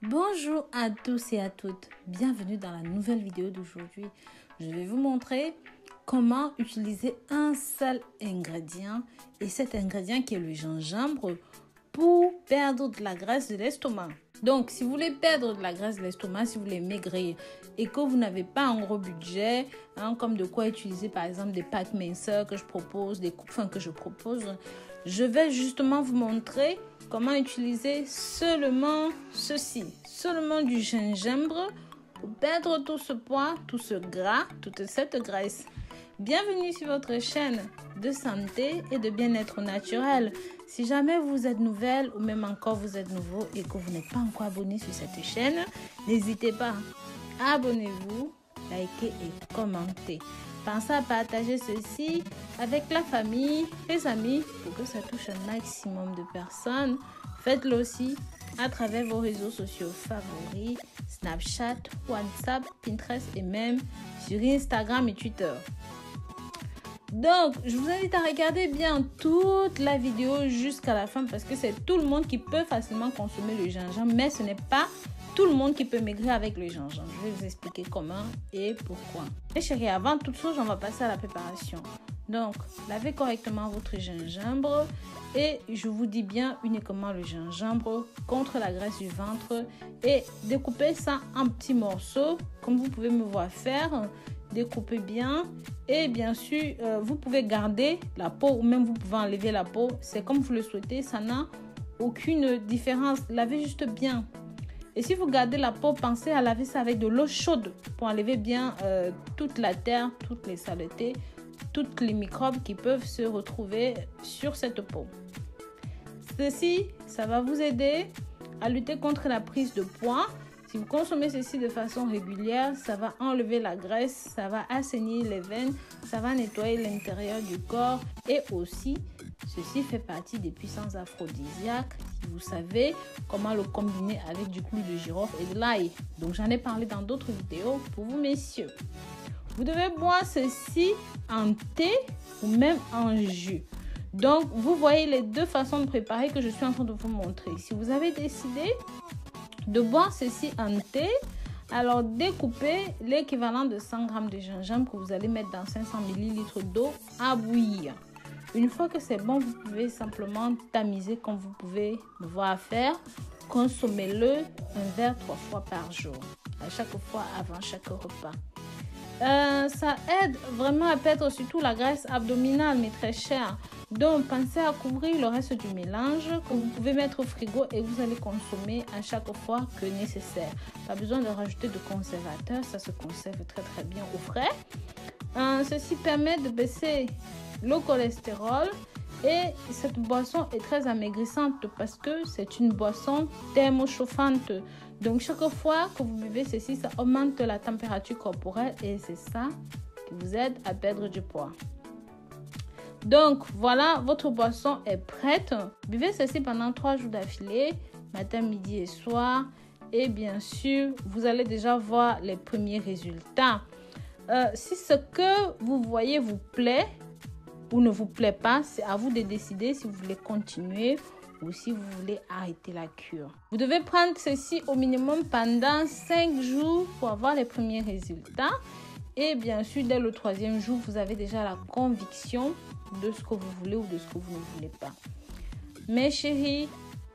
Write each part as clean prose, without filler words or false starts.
Bonjour à tous et à toutes, bienvenue dans la nouvelle vidéo d'aujourd'hui. Je vais vous montrer comment utiliser un seul ingrédient et cet ingrédient qui est le gingembre pour perdre de la graisse de l'estomac. Donc, si vous voulez perdre de la graisse de l'estomac, si vous voulez maigrir et que vous n'avez pas un gros budget, comme de quoi utiliser par exemple des pâtes minceurs que je propose, des coupes fins que je propose, je vais justement vous montrer comment utiliser seulement ceci, seulement du gingembre pour perdre tout ce poids, tout ce gras, toute cette graisse. Bienvenue sur votre chaîne de santé et de bien-être naturel. Si jamais vous êtes nouvelle ou même encore vous êtes nouveau et que vous n'êtes pas encore abonné sur cette chaîne, n'hésitez pas, abonnez-vous, likez et commentez. Pensez à partager ceci avec la famille, les amis pour que ça touche un maximum de personnes. Faites-le aussi à travers vos réseaux sociaux favoris, Snapchat, WhatsApp, Pinterest et même sur Instagram et Twitter. Donc, je vous invite à regarder bien toute la vidéo jusqu'à la fin parce que c'est tout le monde qui peut facilement consommer le gingembre, mais ce n'est pas tout le monde qui peut maigrir avec le gingembre. Je vais vous expliquer comment et pourquoi. Mes chéris, avant toute chose, on va passer à la préparation. Donc, lavez correctement votre gingembre et je vous dis bien uniquement le gingembre contre la graisse du ventre et découpez ça en petits morceaux comme vous pouvez me voir faire. Découpez bien et bien sûr vous pouvez garder la peau ou même vous pouvez enlever la peau, c'est comme vous le souhaitez, ça n'a aucune différence. Lavez juste bien et si vous gardez la peau, pensez à laver ça avec de l'eau chaude pour enlever bien toute la terre, toutes les saletés, toutes les microbes qui peuvent se retrouver sur cette peau. Ceci, ça va vous aider à lutter contre la prise de poids. Si vous consommez ceci de façon régulière, ça va enlever la graisse, ça va assainir les veines, ça va nettoyer l'intérieur du corps et aussi, ceci fait partie des puissances aphrodisiaques. Si vous savez comment le combiner avec du clou de girofle et de l'ail. Donc, j'en ai parlé dans d'autres vidéos pour vous, messieurs. Vous devez boire ceci en thé ou même en jus. Donc, vous voyez les deux façons de préparer que je suis en train de vous montrer. Si vous avez décidé de boire ceci en thé, alors découpez l'équivalent de 100 g de gingembre que vous allez mettre dans 500 ml d'eau à bouillir. Une fois que c'est bon, vous pouvez simplement tamiser comme vous pouvez me voir faire. Consommez-le un verre 3 fois par jour, à chaque fois avant chaque repas. Ça aide vraiment à perdre surtout la graisse abdominale, mes très chers. Donc, pensez à couvrir le reste du mélange que vous pouvez mettre au frigo et vous allez consommer à chaque fois que nécessaire. Pas besoin de rajouter de conservateur, ça se conserve très bien au frais. Ceci permet de baisser le cholestérol et cette boisson est très amaigrissante parce que c'est une boisson thermochauffante. Donc, chaque fois que vous buvez ceci, ça augmente la température corporelle et c'est ça qui vous aide à perdre du poids. Donc, voilà, votre boisson est prête. Buvez ceci pendant 3 jours d'affilée, matin, midi et soir. Et bien sûr, vous allez déjà voir les premiers résultats. Si ce que vous voyez vous plaît ou ne vous plaît pas, c'est à vous de décider si vous voulez continuer ou si vous voulez arrêter la cure. Vous devez prendre ceci au minimum pendant 5 jours pour avoir les premiers résultats. Et bien sûr, dès le 3e jour, vous avez déjà la conviction de ce que vous voulez ou de ce que vous ne voulez pas. Mes chéris,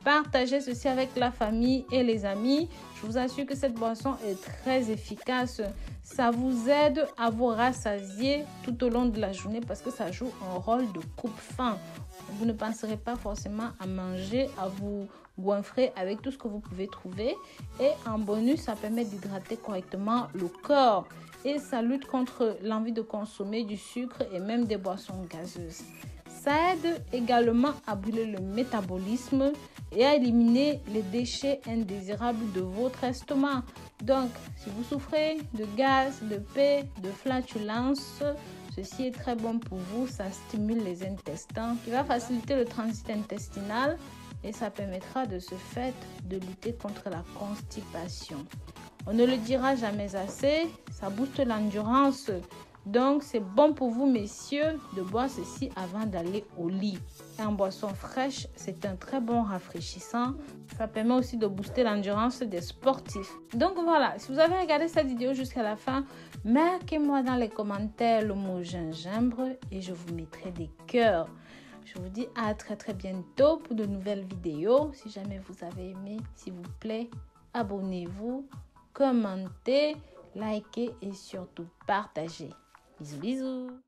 partagez ceci avec la famille et les amis. Je vous assure que cette boisson est très efficace. Ça vous aide à vous rassasier tout au long de la journée parce que ça joue un rôle de coupe-faim. Vous ne penserez pas forcément à manger, à vous goinfrer avec tout ce que vous pouvez trouver. Et en bonus, ça permet d'hydrater correctement le corps. Et ça lutte contre l'envie de consommer du sucre et même des boissons gazeuses. Ça aide également à brûler le métabolisme et à éliminer les déchets indésirables de votre estomac. Donc, si vous souffrez de gaz, de paix, de flatulence, ceci est très bon pour vous. Ça stimule les intestins, qui va faciliter le transit intestinal et ça permettra de ce fait de lutter contre la constipation. On ne le dira jamais assez, ça booste l'endurance Donc, c'est bon pour vous, messieurs, de boire ceci avant d'aller au lit. En boisson fraîche, c'est un très bon rafraîchissant. Ça permet aussi de booster l'endurance des sportifs. Donc, voilà. Si vous avez regardé cette vidéo jusqu'à la fin, marquez-moi dans les commentaires le mot gingembre et je vous mettrai des cœurs. Je vous dis à très bientôt pour de nouvelles vidéos. Si jamais vous avez aimé, s'il vous plaît, abonnez-vous, commentez, likez et surtout partagez. Bisous, bisous.